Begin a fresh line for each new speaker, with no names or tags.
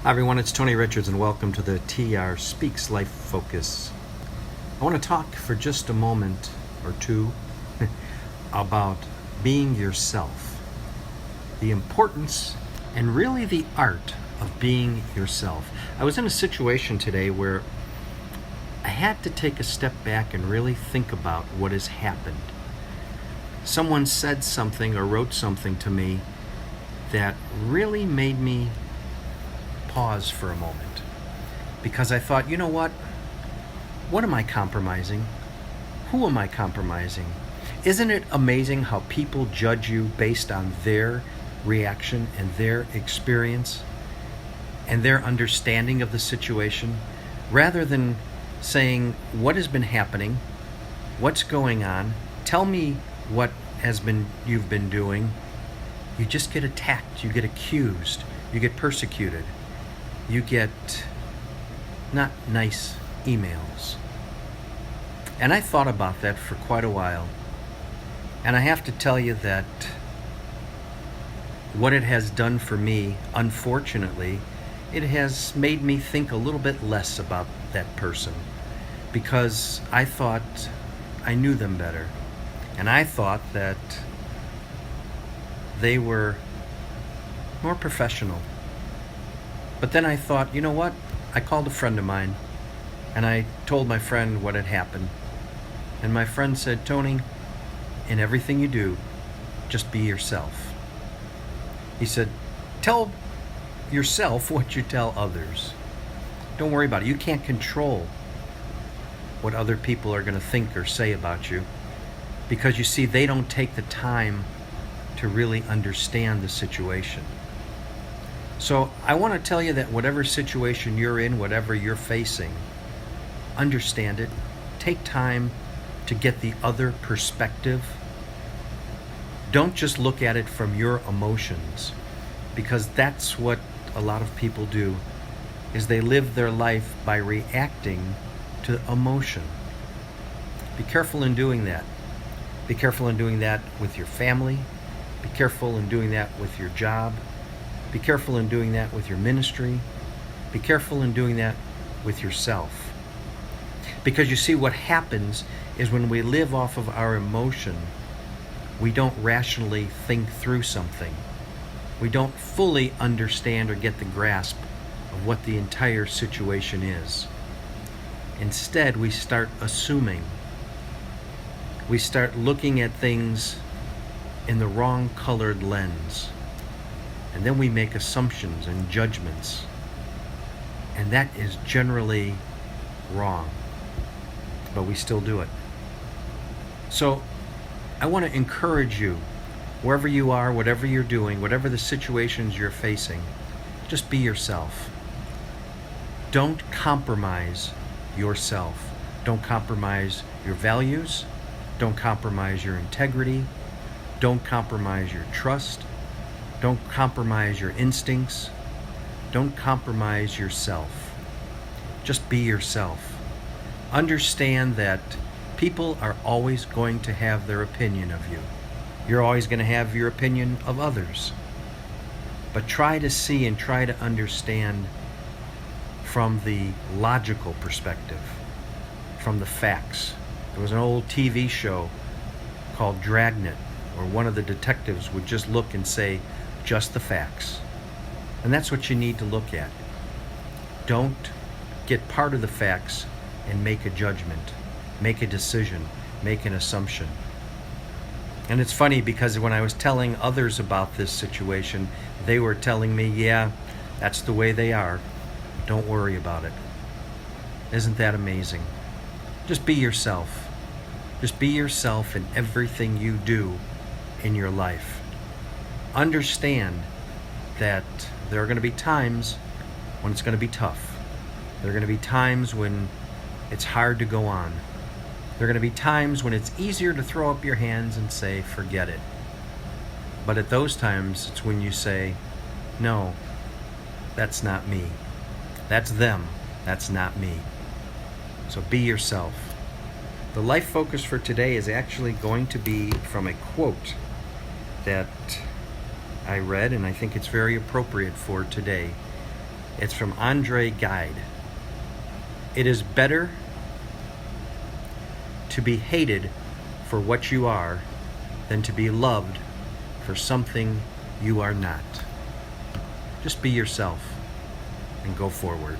Hi everyone, it's Tony Richards and welcome to the TR Speaks Life Focus. I want to talk for just a moment or two about being yourself. The importance and really the art of being yourself. I was in a situation today where I had to take a step back and really think about what has happened. Someone said something or wrote something to me that really made me pause for a moment, because I thought, you know what am I compromising? Who am I compromising? Isn't it amazing how people judge you based on their reaction and their experience and their understanding of the situation, rather than saying, what has been happening, what's going on, tell me what you've been doing. You just get attacked, you get accused, you get persecuted. You get not nice emails. And I thought about that for quite a while. And I have to tell you that what it has done for me, unfortunately, it has made me think a little bit less about that person, because I thought I knew them better. And I thought that they were more professional. But then I thought, you know what? I called a friend of mine and I told my friend what had happened. And my friend said, Tony, in everything you do, just be yourself. He said, tell yourself what you tell others. Don't worry about it. You can't control what other people are going to think or say about you, because you see, they don't take the time to really understand the situation. So I want to tell you that whatever situation you're in, whatever you're facing, understand it. Take time to get the other perspective. Don't just look at it from your emotions, because that's what a lot of people do, is they live their life by reacting to emotion. Be careful in doing that. Be careful in doing that with your family. Be careful in doing that with your job. Be careful in doing that with your ministry. Be careful in doing that with yourself. Because you see, what happens is when we live off of our emotion, we don't rationally think through something. We don't fully understand or get the grasp of what the entire situation is. Instead, we start assuming. We start looking at things in the wrong colored lens. And then we make assumptions and judgments. And that is generally wrong. But we still do it. So I want to encourage you, wherever you are, whatever you're doing, whatever the situations you're facing, just be yourself. Don't compromise yourself. Don't compromise your values. Don't compromise your integrity. Don't compromise your trust. Don't compromise your instincts. Don't compromise yourself. Just be yourself. Understand that people are always going to have their opinion of you. You're always going to have your opinion of others. But try to see and try to understand from the logical perspective, from the facts. There was an old TV show called Dragnet, where one of the detectives would just look and say, just the facts. And that's what you need to look at. Don't get part of the facts and make a judgment, make a decision, make an assumption. And it's funny, because when I was telling others about this situation, they were telling me, yeah, that's the way they are. Don't worry about it. Isn't that amazing? Just be yourself. Just be yourself in everything you do in your life. Understand that there are going to be times when it's going to be tough. There are going to be times when it's hard to go on. There are going to be times when it's easier to throw up your hands and say, forget it. But at those times, it's when you say, no, that's not me. That's them. That's not me. So be yourself. The life focus for today is actually going to be from a quote that I read, and I think it's very appropriate for today. It's from Andre Gide. It is better to be hated for what you are than to be loved for something you are not. Just be yourself and go forward.